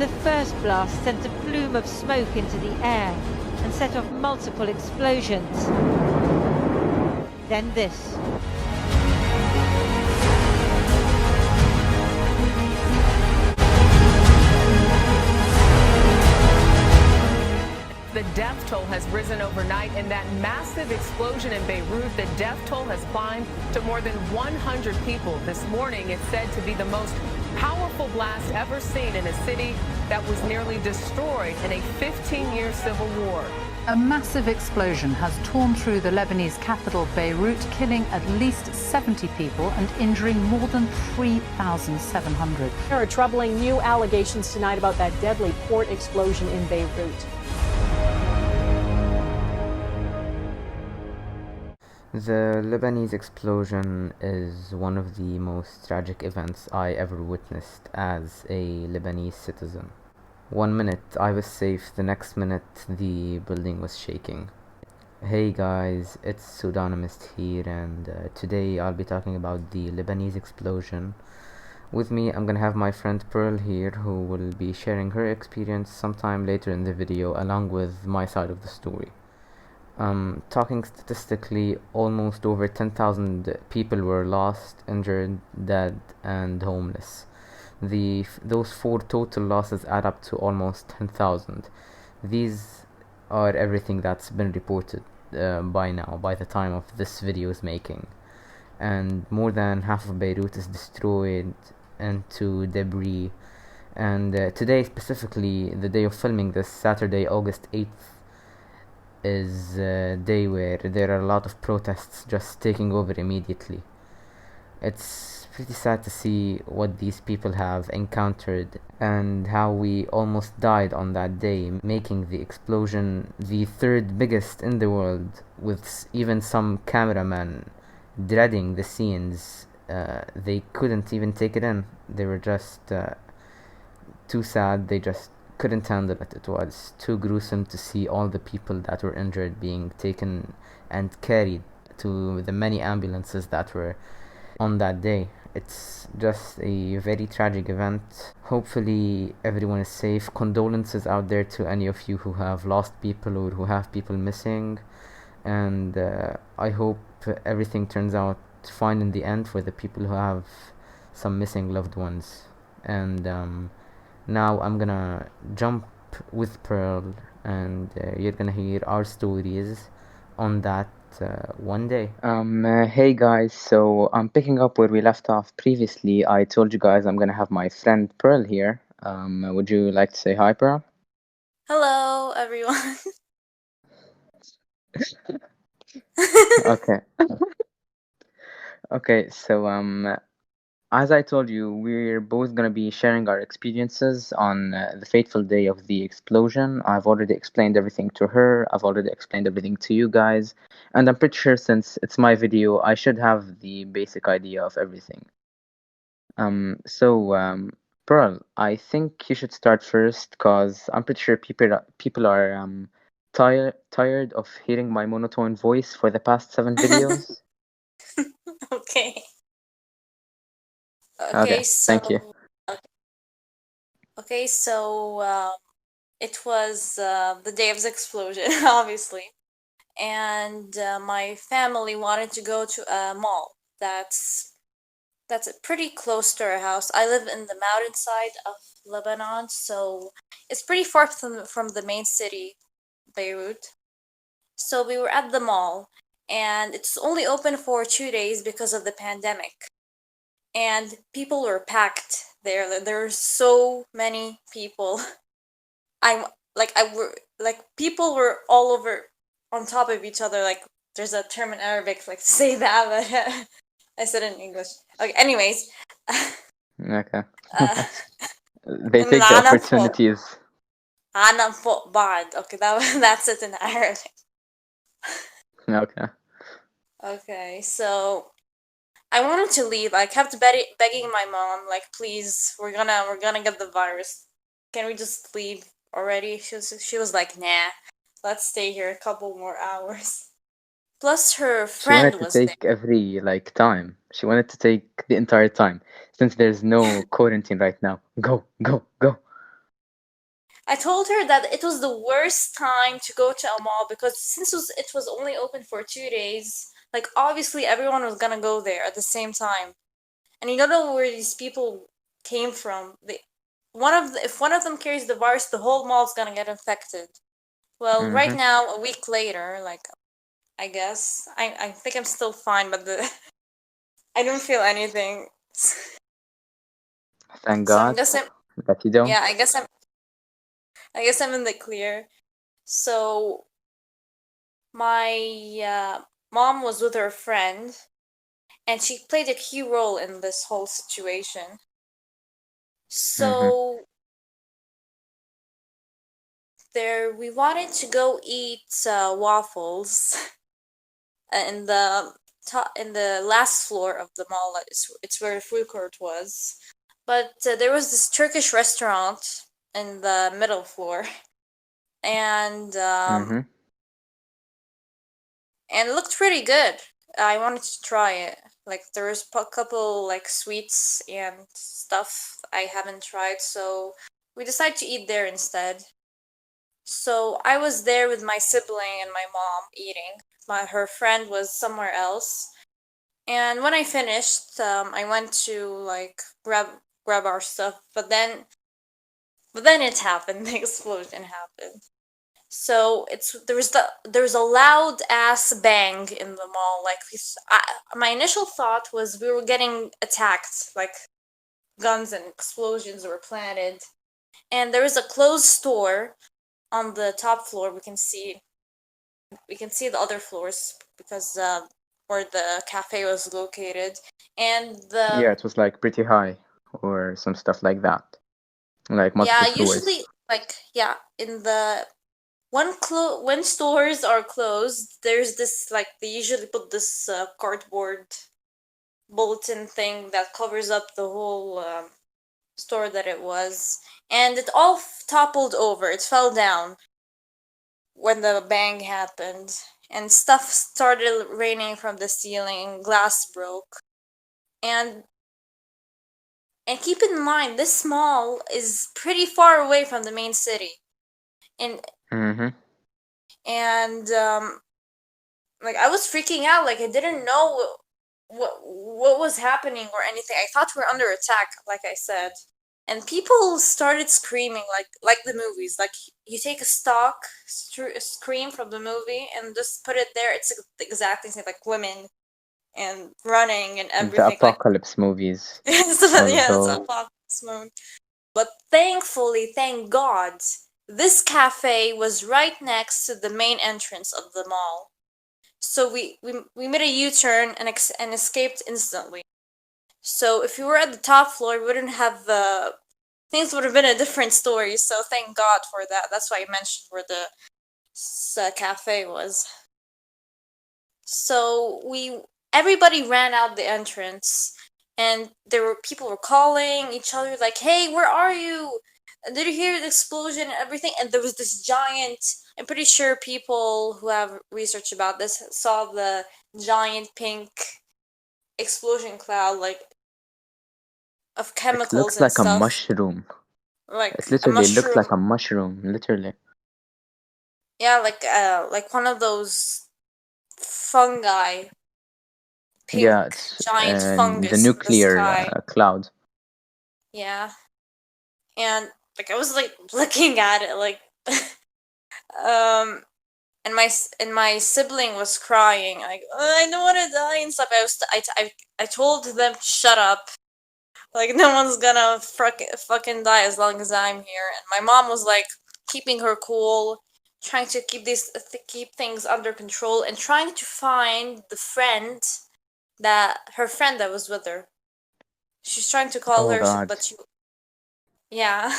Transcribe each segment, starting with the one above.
The first blast sent a plume of smoke into the air and set off multiple explosions. Then this. The death toll has risen overnight. In that massive explosion in Beirut, the death toll has climbed to more than 100 people. This morning, it's said to be the most powerful blast ever seen in a city that was nearly destroyed in a 15-year civil war. A massive explosion has torn through the Lebanese capital, Beirut, killing at least 70 people and injuring more than 3,700. There are troubling new allegations tonight about that deadly port explosion in Beirut. The Lebanese explosion is one of the most tragic events I ever witnessed as a Lebanese citizen. 1 minute I was safe, the next minute the building was shaking. Hey guys, it's Pseudonymist here, and today I'll be talking about the Lebanese explosion. With me I'm gonna have my friend Pearl here, who will be sharing her experience sometime later in the video along with my side of the story. Talking statistically, almost over 10,000 people were lost, injured, dead, and homeless. Those four total losses add up to almost 10,000. These are everything that's been reported by now, by the time of this video's making. And more than half of Beirut is destroyed into debris. And today, specifically, the day of filming this, Saturday, August 8th, is a day where there are a lot of protests just taking over immediately. It's pretty sad to see what these people have encountered and how we almost died on that day, making the explosion the third biggest in the world, with even some cameramen dreading the scenes. They couldn't even take it in. They were just too sad. They just couldn't handle it. It was too gruesome to see all the people that were injured being taken and carried to the many ambulances that were on that day. It's just a very tragic event. Hopefully everyone is safe. Condolences out there to any of you who have lost people or who have people missing, and I hope everything turns out fine in the end for the people who have some missing loved ones. And now I'm gonna jump with Pearl, and you're gonna hear our stories on that one day. Hey guys, so I'm picking up where we left off previously. I told you guys I'm gonna have my friend Pearl here. Would you like to say hi, Pearl? Hello, everyone. Okay. Okay, so as I told you, we're both going to be sharing our experiences on the fateful day of the explosion. I've already explained everything to her. I've already explained everything to you guys. And I'm pretty sure since it's my video, I should have the basic idea of everything. Pearl, I think you should start first, because I'm pretty sure people are tired of hearing my monotone voice for the past 7 videos. Okay. Okay, thank you. Okay, so it was the day of the explosion, obviously, and my family wanted to go to a mall that's pretty close to our house. I live in the mountainside of Lebanon, so it's pretty far from the main city, Beirut. So we were at the mall, and it's only open for 2 days because of the pandemic. And people were packed there. There were so many people. People were all over on top of each other. Like, there's a term in Arabic like to say that, but I said it in English. Okay, anyways. Okay. They take the opportunities. عنا فوق بعض. Okay, that's it in Arabic. Okay. Okay, so I wanted to leave. I kept begging my mom, like, please, we're gonna get the virus. Can we just leave already? She was like, nah, let's stay here a couple more hours. Plus, her friend was there. She wanted to take every time. She wanted to take the entire time, since there's no quarantine right now. Go, go, go. I told her that it was the worst time to go to a mall because since it was only open for 2 days, like obviously everyone was gonna go there at the same time, and you don't know where these people came from. If one of them carries the virus, the whole mall's gonna get infected. Well, right Mm-hmm. now, a week later, like I guess I think I'm still fine, but I don't feel anything. Thank So I'm God guessing, that you don't. yeah, I guess I'm in the clear. So my mom was with her friend, and she played a key role in this whole situation. Mm-hmm. So there, we wanted to go eat waffles in the in the last floor of the mall. It's where the food court was, but there was this Turkish restaurant in the middle floor, and Mm-hmm. it looked pretty good. I wanted to try it. Like there was a couple like sweets and stuff I haven't tried, so we decided to eat there instead. So I was there with my sibling and my mom eating. Her friend was somewhere else. And when I finished, I went to like grab our stuff, but then it happened. The explosion happened. So there was a loud ass bang in the mall. Like my initial thought was we were getting attacked, like guns and explosions were planted. And there was a closed store on the top floor. We can see the other floors because where the cafe was located, and Yeah, it was like pretty high or some stuff like that. Like multiple yeah, floors. usually like yeah, in the when stores are closed, there's this like they usually put this cardboard bulletin thing that covers up the whole store that it was, and it all toppled over. It fell down when the bang happened, and stuff started raining from the ceiling. Glass broke, and keep in mind this mall is pretty far away from the main city, and Mm-hmm. and like I was freaking out. Like I didn't know what was happening or anything. I thought we were under attack, like I said. And people started screaming like the movies. Like you take a stock scream from the movie and just put it there. It's the exact same, like women and running and The everything. Like apocalypse movies. so, All of yeah, it's those. apocalypse mode. But thankfully, thank God, this cafe was right next to the main entrance of the mall. So we made a U-turn and escaped instantly. So if we were at the top floor, we wouldn't have things would have been a different story. So thank God for that. That's why I mentioned where the cafe was. So everybody ran out the entrance, and people were calling each other like, "Hey, where are you? Did you hear the explosion and everything?" And there was this giant. I'm pretty sure people who have research about this saw the giant pink explosion cloud, like of It chemicals looked and like a stuff, mushroom. It like a literally looked mushroom. like a mushroom, literally. Yeah, like one of those fungi, pink Yeah, it's giant the fungus in the nuclear sky. cloud. Yeah. And like I was like looking at it like um and my sibling was crying like, "Oh, I don't want to die," and stuff. I told them to shut up, like no one's gonna fucking die as long as I'm here. And my mom was like keeping her cool, trying to keep things under control, and trying to find her friend that was with her. She's trying to call Oh her, God. but yeah.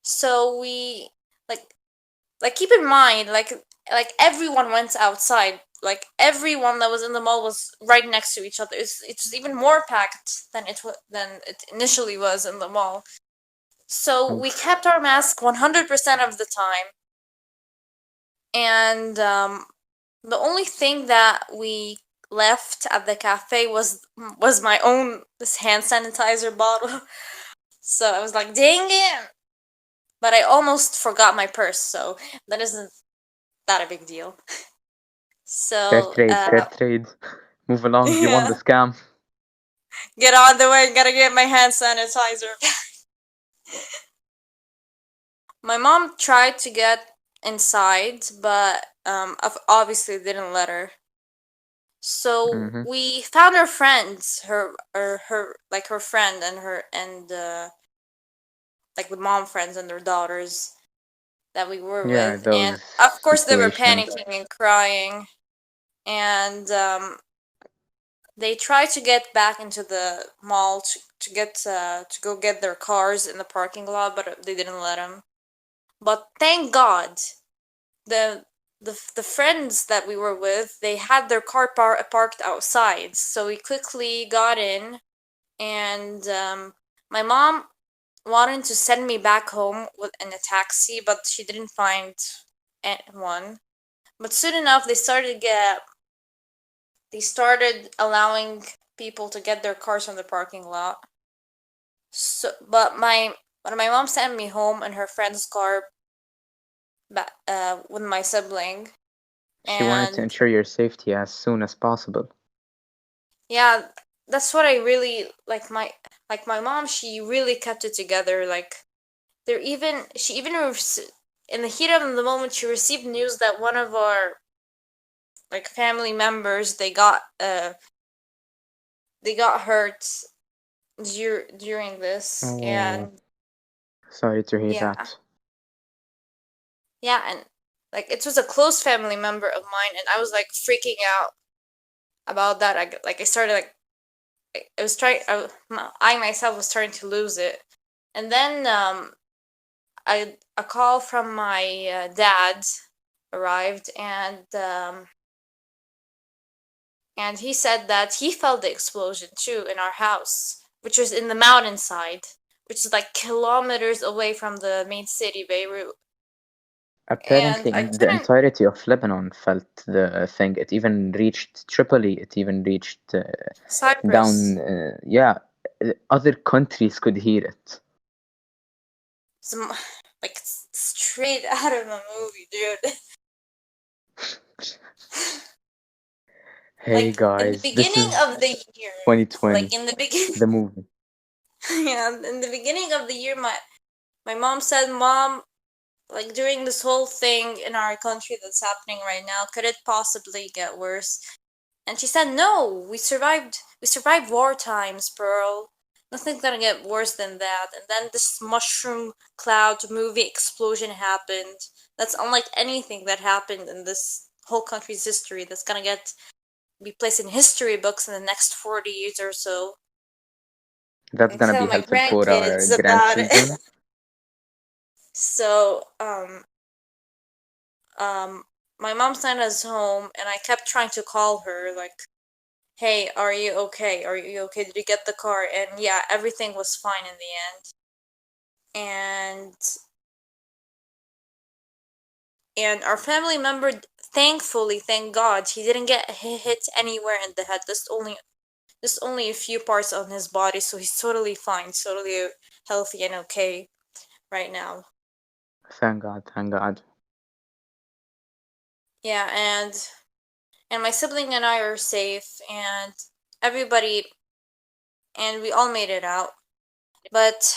So we like keep in mind like everyone went outside. Like everyone that was in the mall was right next to each other. It's even more packed than it initially was in the mall. So we Oof. kept our mask 100% of the time, and the only thing that we left at the cafe was my own this hand sanitizer bottle. So I was like, dang it! but I almost forgot my purse, so that isn't that a big deal. Fair So, trade, fair trade. Move along, you won the yeah, scam. get on the way, gotta get my hand sanitizer. My mom tried to get inside, but obviously didn't let her. So Mm-hmm. we found her friends, her like her friend and her and like the mom friends and their daughters that we were Yeah, with, and those of course they were situations. panicking and crying, and they tried to get back into the mall to get to go get their cars in the parking lot, but they didn't let them. But thank God, the the friends that we were with, they had their car parked outside, so we quickly got in, and my mom wanted to send me back home in a taxi, but she didn't find one. But soon enough, they started allowing people to get their cars from the parking lot. So, but when my mom sent me home in her friend's car, with my sibling, She wanted to and ensure your safety as soon as possible. yeah, that's what I really like. My mom, she really kept it together. Like she even in the heat of the moment, she received news that one of our like family members they got hurt during this, Oh, and sorry to hear yeah, that. yeah, and like it was a close family member of mine, and I was like freaking out about that. I started like I was trying. I myself was starting to lose it, and then a call from my dad arrived, and he said that he felt the explosion too in our house, which was in the mountainside, which is like kilometers away from the main city, Beirut. And Apparently, I the couldn't. entirety of Lebanon felt the thing. It even reached Tripoli. It even reached down. Cyprus. Yeah, other countries could hear it. Some, like straight out of a movie, dude. Hey Like in the guys, this beginning is of the year, 2020, like in the beginning, the movie. yeah, in the beginning of the year, my mom said, "Mom, like during this whole thing in our country that's happening right now, could it possibly get worse?" And she said, "No, we survived. We survived war times, Pearl. Nothing's gonna get worse than that." And then this mushroom cloud movie explosion happened. That's unlike anything that happened in this whole country's history. That's gonna be placed in history books in the next 40 years or so. That's And gonna tell be my helpful for our grandkids about it. grandchildren. So, my mom sent us home, and I kept trying to call her, like, "Hey, are you okay? Are you okay? Did you get the car?" And yeah, everything was fine in the end. And our family member, thankfully, thank God, he didn't get hit anywhere in the head. Just only a few parts on his body, so he's totally fine, totally healthy and okay right now. Thank God, thank God. Yeah, and my sibling and I are safe, and everybody, and we all made it out. But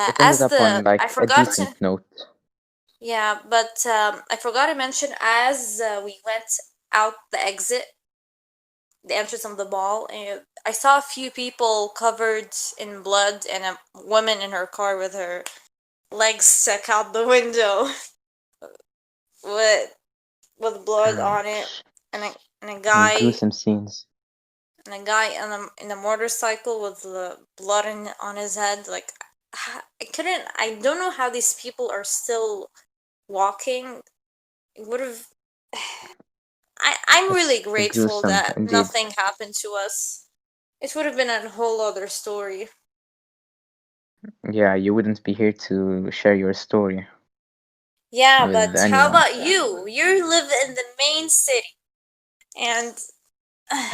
It ended as up on the I like a forgot to decent note. yeah, but I forgot to mention as we went out the exit, the entrance of the mall, and I saw a few people covered in blood and a woman in her car with her legs stuck out the window with blood on it, Ouch. and a guy Gruesome scenes. in a motorcycle with the blood on his head. Like I don't know how these people are still walking. It would have. I'm really It's grateful gruesome that indeed. nothing happened to us. It would have been a whole other story. Yeah, you wouldn't be here to share your story Yeah, with but how anyone. about you? You live in the main city, and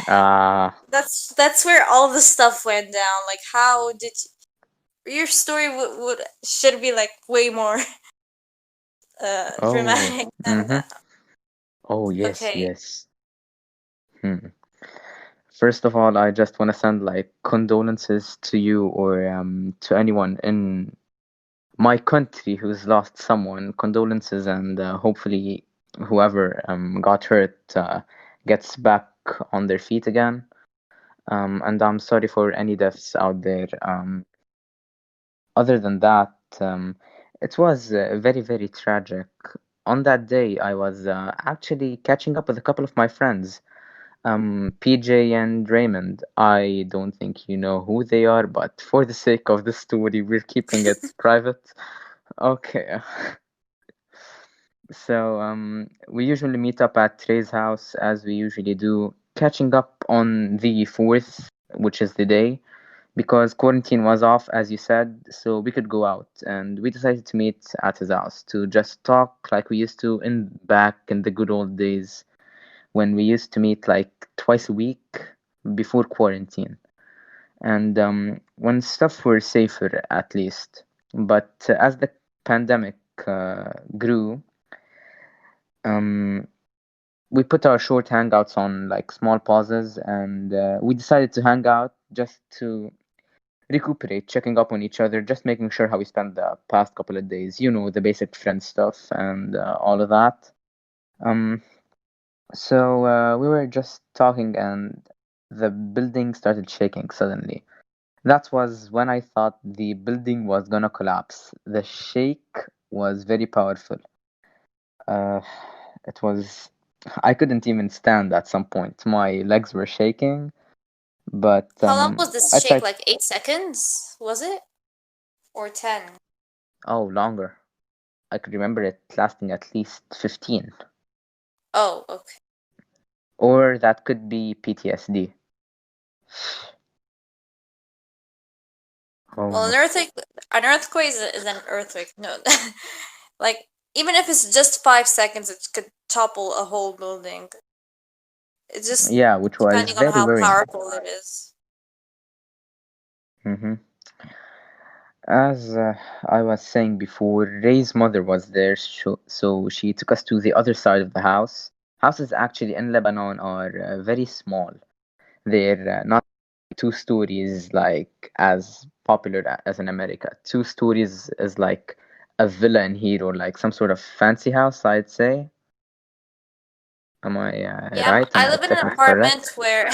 Uh, that's where all the stuff went down. Like, how did your story should be like way more Oh, dramatic than mm-hmm. that. Oh, yes, Okay. yes. Hmm. First of all, I just want to send like condolences to you or to anyone in my country who's lost someone. Condolences, and hopefully whoever got hurt gets back on their feet again. And I'm sorry for any deaths out there. Other than that, it was very, very tragic. On that day, I was actually catching up with a couple of my friends, PJ and Raymond. I don't think you know who they are, but for the sake of the story, we're keeping it private. Okay. So, we usually meet up at Trey's house as we usually do, catching up on the 4th, which is the day, because quarantine was off, as you said, so we could go out. And we decided to meet at his house to just talk like we used to back in the good old days when we used to meet like twice a week before quarantine. And when stuff were safer, at least. But as the pandemic grew, um, we put our short hangouts on like small pauses, and we decided to hang out just to recuperate, checking up on each other, just making sure how we spent the past couple of days, the basic friend stuff and all of that. Um, so we were just talking, and the building started shaking suddenly. That was when I thought the building was gonna collapse. The shake was very powerful. Uh, it was, I couldn't even stand at some point. My legs were shaking, but How long was this I shake? tried. Like 8 seconds, was it? Or 10? Oh, longer. I could remember it lasting at least 15. Oh, okay. Or that could be PTSD. Oh Well, no. an earthquake is an earthquake. No, like even if it's just 5 seconds, it could topple a whole building. It's just Yeah, which was depending on very how worrying. powerful it is. Hmm. As I was saying before, Ray's mother was there, so she took us to the other side of the house. Houses actually in Lebanon are very small. They're not 2 stories like as popular as in America. 2 stories is like a villa in here or like some sort of fancy house, I'd say. Am I Yeah, right? Am I I live in an technically apartment correct? where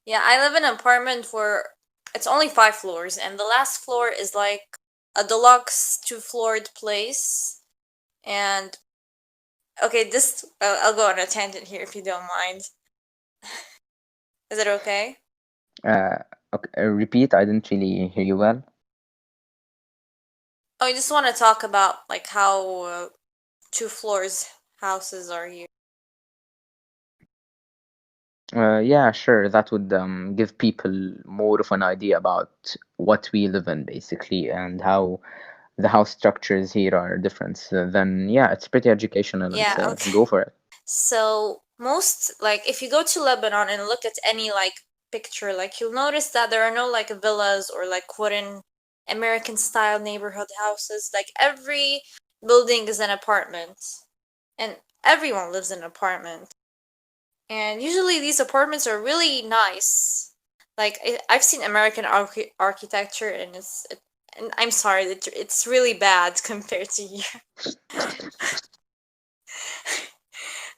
yeah, I live in an apartment where it's only 5 floors, and the last floor is like a deluxe two-floored place. And okay, this I'll go on a tangent here if you don't mind. Is it okay? Uh, okay, repeat. I didn't really hear you well. Oh, I just want to talk about like how two floors houses are here. Yeah, sure. That would give people more of an idea about what we live in, basically, and how the house structures here are different. So then, yeah, it's pretty educational, I'd Yeah, say. okay. Go for it. So most like if you go to Lebanon and look at any like picture, like you'll notice that there are no like villas or like wooden American style neighborhood houses. Like every building is an apartment, and everyone lives in an apartment. And usually these apartments are really nice. Like I've seen American architecture, and and I'm sorry that it's really bad compared to here.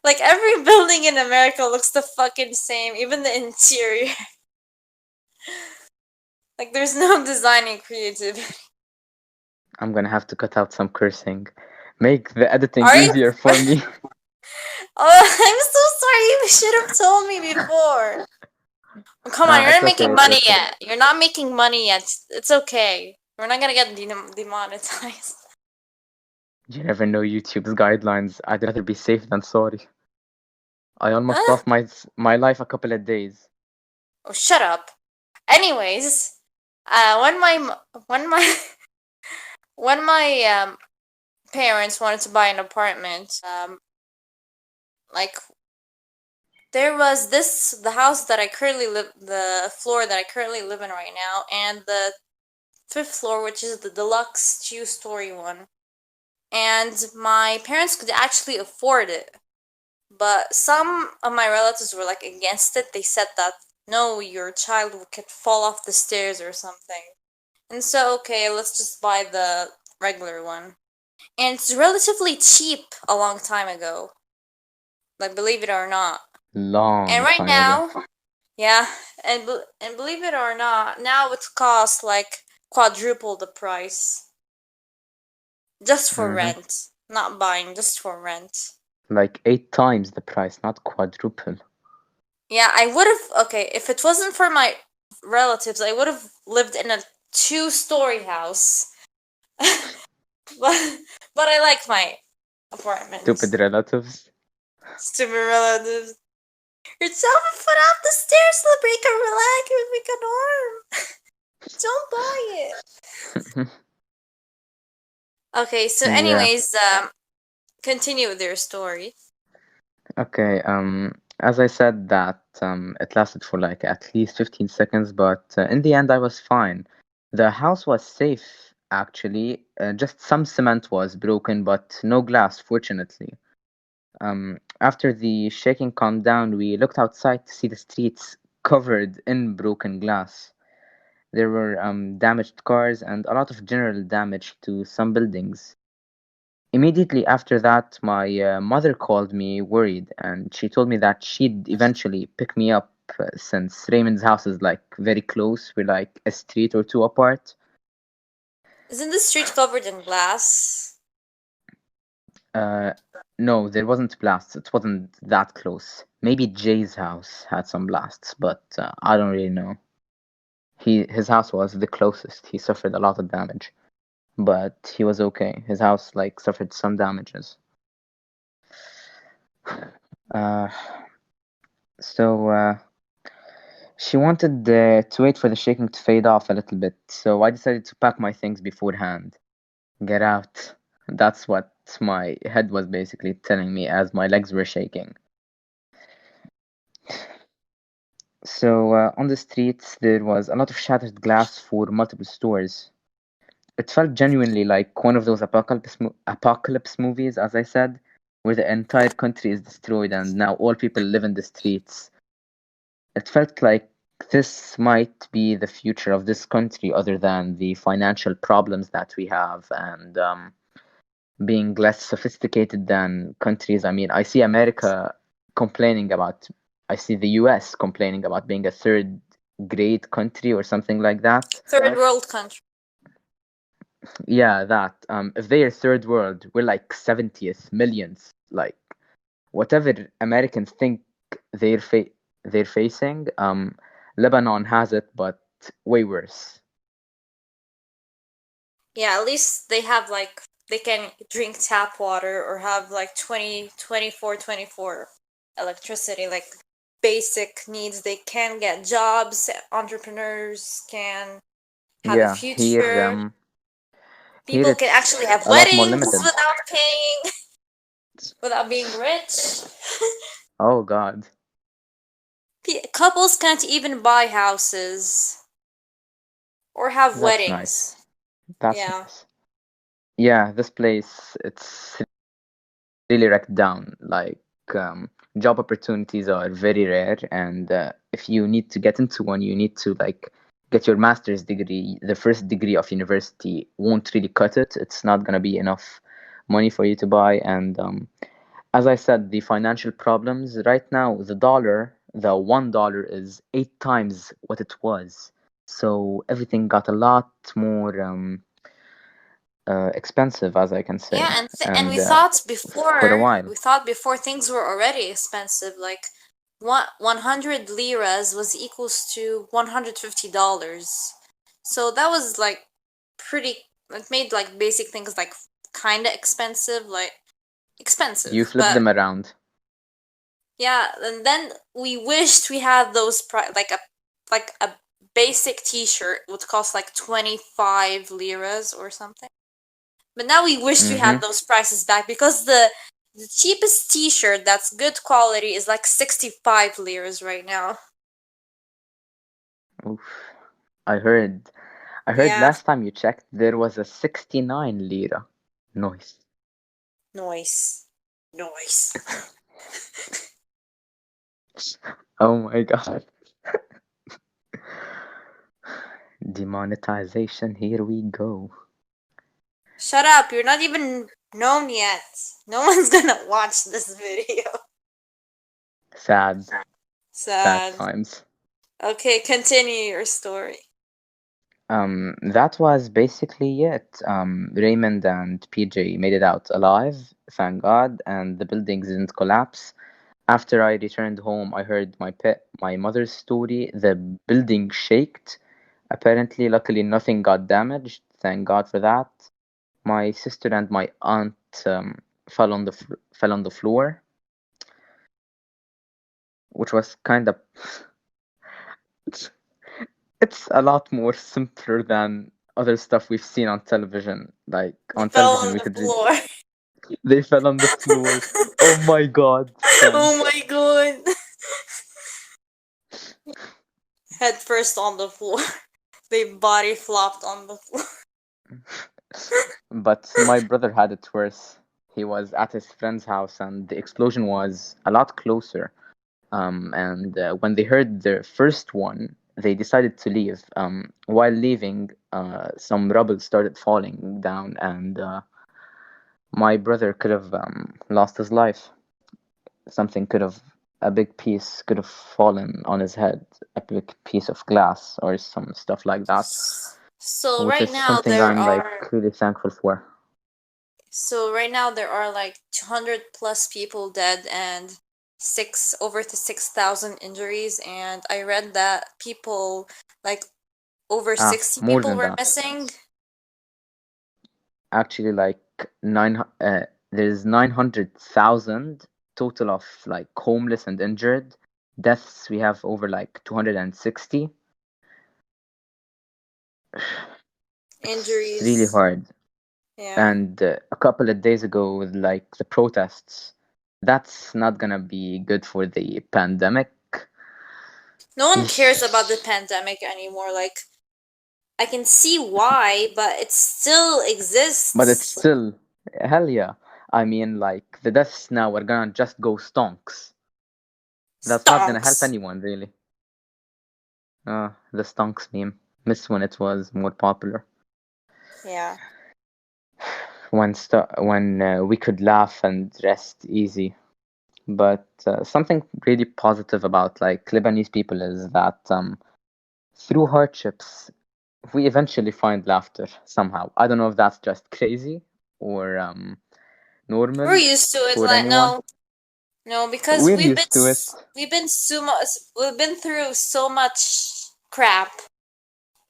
Like every building in America looks the fucking same, even the interior. Like there's no design and creativity. I'm gonna have to cut out some cursing. Make the editing Are you? easier for me. Oh, I'm so sorry. You should have told me before. Oh, come on, you're It's not okay, making it's money okay. yet. You're not making money yet. It's okay. We're not gonna get demonetized. You never know YouTube's guidelines. I'd rather be safe than sorry. I almost Huh? lost my life a couple of days. Oh, shut up. Anyways, when my when my parents wanted to buy an apartment, like there was the house that I currently live, the floor that I currently live in right now, and the fifth floor, which is the deluxe 2-story one. And my parents could actually afford it. But some of my relatives were like against it. They said that no, your child could fall off the stairs or something. And so, okay, let's just buy the regular one. And it's relatively cheap a long time ago. Like, believe it or not. And Long right time ago. now, yeah, and believe it or not, now it costs like quadruple the price. Just for Mm-hmm. rent. Not buying, just for rent. Like 8 times the price, not quadruple. Yeah, I would have, okay, if it wasn't for my relatives, I would have lived in a 2-story house. but but I like my apartment. Stupid relatives. Stupid relatives. You're 7 foot off the stairs so we can relax and we can arm. Don't buy it. Okay, so Yeah. anyways, continue with your story. Okay, as I said that it lasted for like at least 15 seconds, but in the end I was fine. The house was safe actually. Just some cement was broken, but no glass, fortunately. After the shaking calmed down, we looked outside to see the streets covered in broken glass. There were damaged cars and a lot of general damage to some buildings. Immediately after that, my mother called me worried, and she told me that she'd eventually pick me up since Raymond's house is like very close. We're like a street or two apart. Isn't the street covered in glass? No, there wasn't blasts. It wasn't that close. Maybe Jay's house had some blasts, but I don't really know. His house was the closest. He suffered a lot of damage, but he was okay. His house like suffered some damages. Uh, so she wanted to wait for the shaking to fade off a little bit, so I decided to pack my things beforehand. Get out. That's what my head was basically telling me as my legs were shaking. So on the streets, there was a lot of shattered glass for multiple stores. It felt genuinely like one of those apocalypse movies, as I said, where the entire country is destroyed and now all people live in the streets. It felt like this might be the future of this country, other than the financial problems that we have and being less sophisticated than countries. I mean, I see America complaining about, I see the US complaining about being a third grade country or something like that. Third world country. Yeah, that. If they are third world, we're like 70th, millions. Like, whatever Americans think they're they're facing, Lebanon has it, but way worse. Yeah, at least they have like, they can drink tap water or have like 24/24 electricity, like basic needs. They can get jobs, entrepreneurs can have a Yeah, here, future. here People can actually it's have a lot more weddings limited. without paying, without being rich. Oh God, Couples can't even buy houses or have that's nice. weddings. That's Yeah. nice. Yeah, this place, it's really wrecked down. Like, job opportunities are very rare, and if you need to get into one, you need to like get your master's degree. The first degree of university won't really cut it. It's not gonna be enough money for you to buy. And as I said, the financial problems right now, the $1 is 8 times what it was. So everything got a lot more expensive, as I can say. Yeah, and we And thought for a while. before things were already expensive. Like 100 liras was equals to $150. So that was like pretty. It made like basic things like kind of expensive, like expensive. You flip But them around. yeah, and then we wished we had those like a basic T-shirt would cost like 25 liras or something. But now we wish we had those prices back because the cheapest T-shirt that's good quality is like 65 liras right now. Oof. I heard I heard Yeah, last time you checked there was a 69 lira noise. noise. Noise. Oh my god. Demonetization, here we go. Shut up, you're not even known yet. No one's gonna watch this video. Sad, sad Sad. times. Okay, continue your story. That was basically it. Raymond and PJ made it out alive, thank God, and the buildings didn't collapse. After I returned home, I heard my mother's story. The building shaked. Apparently, luckily, nothing got damaged. Thank God for that. My sister and my aunt fell on the floor, which was kind of. It's a lot more simpler than other stuff we've seen on television. Like They on fell television, on we the could read floor. they fell on the floor. Oh my God, Oh friends. my god. Head first on the floor. They body flopped on the floor. But my brother had it worse. He was at his friend's house, and the explosion was a lot closer. And when they heard the first one, they decided to leave. While leaving, some rubble started falling down, and my brother could have lost his life. A big piece could have fallen on his head, a big piece of glass or some stuff like that, So which right is now something there I'm like are really thankful for. like 200 plus people dead and over to 6,000 injuries, and I read that people like over 60 More people than were that. missing. Actually, like there's 900,000 total of like homeless and injured. Deaths we have over like 260. It's really Injuries. hard. Yeah. And a couple of days ago with like the protests, that's not gonna be good for the pandemic. No one cares about the Eesh. pandemic anymore. Like, I can see why, but it still But it's exists. still, hell yeah. I mean, like the deaths now are gonna just go stonks. That's not gonna help Stonks. anyone really. The stonks meme. Miss when it was more popular. Yeah. When we could laugh and rest easy. But something really positive about like Lebanese people is that through hardships we eventually find laughter somehow. I don't know if that's just crazy or We're normal used to it. for Like, anyone. no, because We're used to it. we've been through so much crap.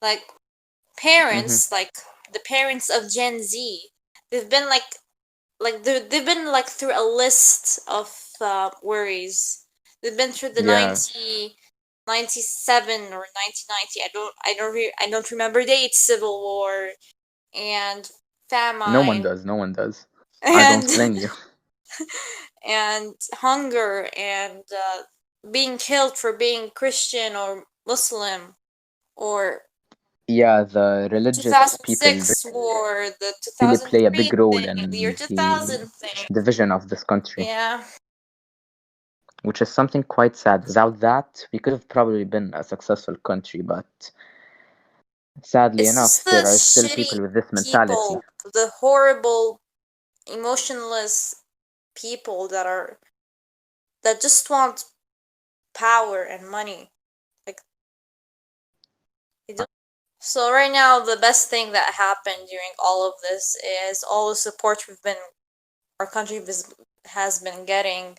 Like, Hmm. parents, like the parents of Gen Z, they've been they've been like through a list of worries. They've been through the Yeah, 97 or 1990. I don't remember dates. Civil War and no one famine does. No one does. I and don't blame you. and hunger and being killed for being Christian or Muslim, or Yeah, the religious people 2006 war, the really play a 2003 big role thing, the year in the 2000 thing. division of this country, Yeah. which is something quite sad. Without that, we could have probably been a successful country, but sadly It's just enough, the there are still shitty people with this mentality. people, the horrible, emotionless people that just want power and money. Like, they don't. So right now, the best thing that happened during all of this is all the support our country has been getting,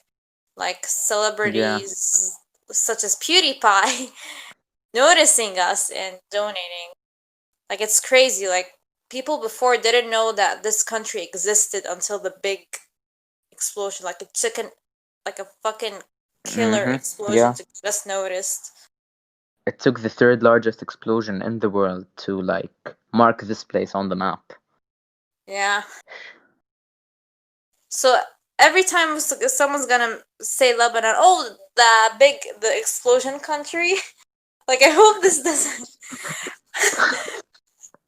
like Yeah, celebrities such as PewDiePie noticing us and donating. Like, it's crazy. Like, people before didn't know that this country existed until the big explosion. Like, like a fucking killer explosion yeah. to get us noticed. It took the third largest explosion in the world to like mark this place on the map. Yeah. So every time someone's gonna say Lebanon, oh, the explosion country. Like, I hope this doesn't.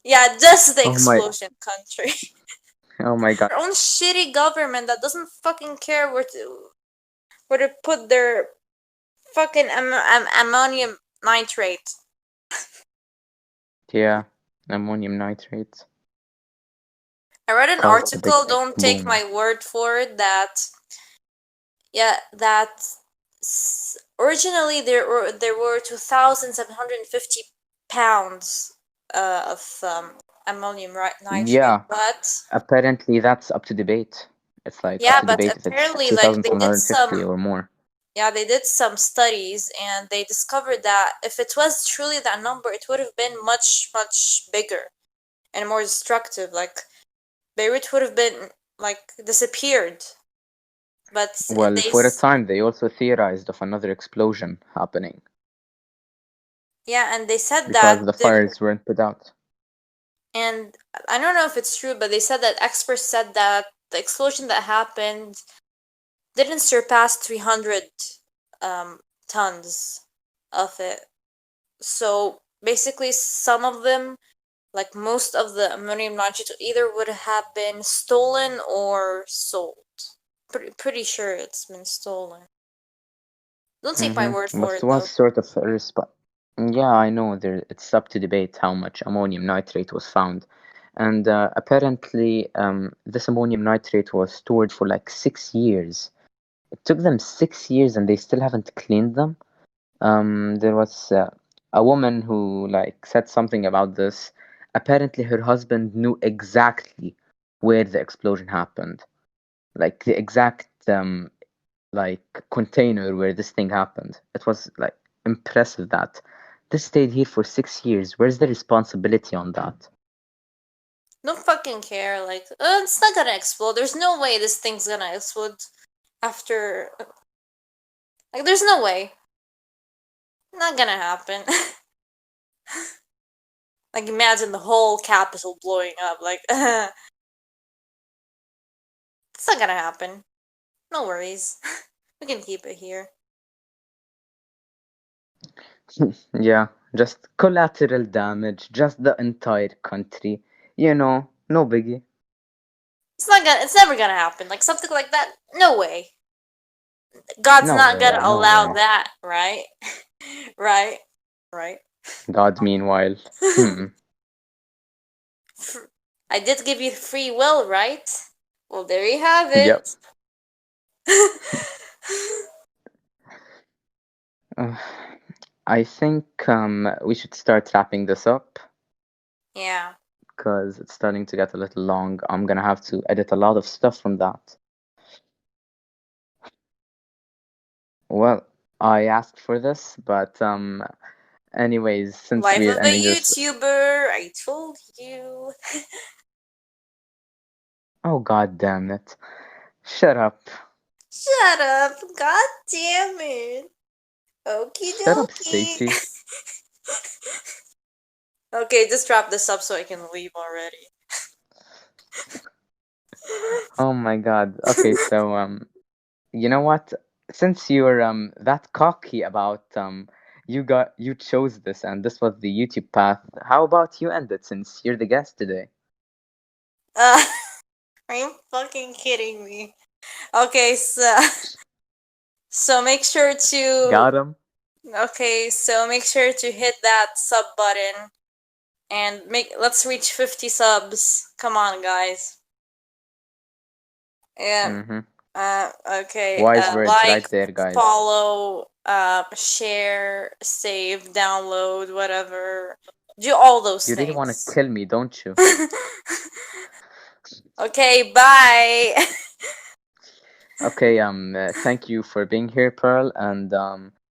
Yeah, just the Oh my, explosion country. oh my God. Their own shitty government that doesn't fucking care where to put their fucking ammonium nitrate. Yeah, ammonium nitrate I read an caused a big article, don't take boom. my word for it, that originally there were 2,750 pounds of ammonium nitrate, Yeah, but apparently that's up to debate. It's like up yeah, to but debate if it's apparently like they did 2,750 some or more. yeah, they did some studies and they discovered that if it was truly that number, it would have been much, much bigger and more destructive. Like Beirut would have been like disappeared. But Well, they, for a time, they also theorized of another explosion happening yeah, and they said because that the fires weren't put out. and I don't know if it's true, but they said that experts said that the explosion that happened didn't surpass 300 tons of it. So basically, some of them, like most of the ammonium nitrate, either would have been stolen or sold. Pretty sure it's been stolen. Don't take my word But for it it was though. sort of a response. Yeah, I know it's up to debate how much ammonium nitrate was found. And apparently, this ammonium nitrate was stored for like 6 years. It took them 6 years and they still haven't cleaned them. There was a woman who like said something about this. Apparently, her husband knew exactly where the explosion happened, like the exact like container where this thing happened. It was like impressive that this stayed here for 6 years. Where's the responsibility on that? Don't fucking care. Like, it's not gonna explode. There's no way this thing's gonna explode after. Like, there's no way. Not gonna happen. Like, imagine the whole capital blowing up. Like, it's not gonna happen. No worries. We can keep it here. Yeah, just collateral damage, just the entire country. No biggie. It's not gonna. It's never gonna happen. Like something like that. No way. God's No not way, gonna no allow way. that, right? Right? Right? God, meanwhile. Hmm. I did give you free will, right? Well, there you have Yep. it. Uh, I think we should start wrapping this up Yeah. because it's starting to get a little long. I'm gonna have to edit a lot of stuff from that. Well, I asked for this, but anyways, since Life we're of a ending this, YouTuber. I told you. oh god damn it. Shut up. Shut up. God damn it. Okie Shut up, dokie. Stacy. Okay, just wrap this up so I can leave already. Oh my god. Okay, so you know what? Since you're that cocky about you chose this and this was the YouTube path, how about you end it since you're the guest today? Uh, are you fucking kidding me? Okay, so make sure to Got him? make sure to hit that sub button and let's reach 50 subs. Come on, guys. Yeah. Mm-hmm. Okay. Wise words Like, right there, guys. follow, share, save, download, whatever. Do all those You really want to things. kill me, don't you? Okay, bye. Okay, thank you for being here, Pearl, and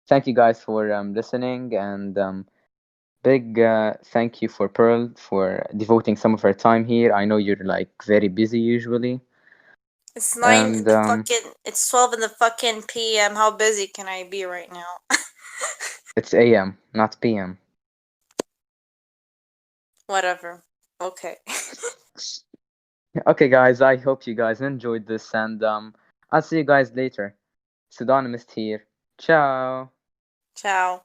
thank you guys for listening, and big thank you for Pearl for devoting some of her time here. I know you're like very busy usually, It's 9 in and the fucking it's 12 in the fucking PM. How busy can I be right now? it's AM, not PM. Whatever. Okay. Okay, guys, I hope you guys enjoyed this, and I'll see you guys later. Pseudonymist here. Ciao. Ciao.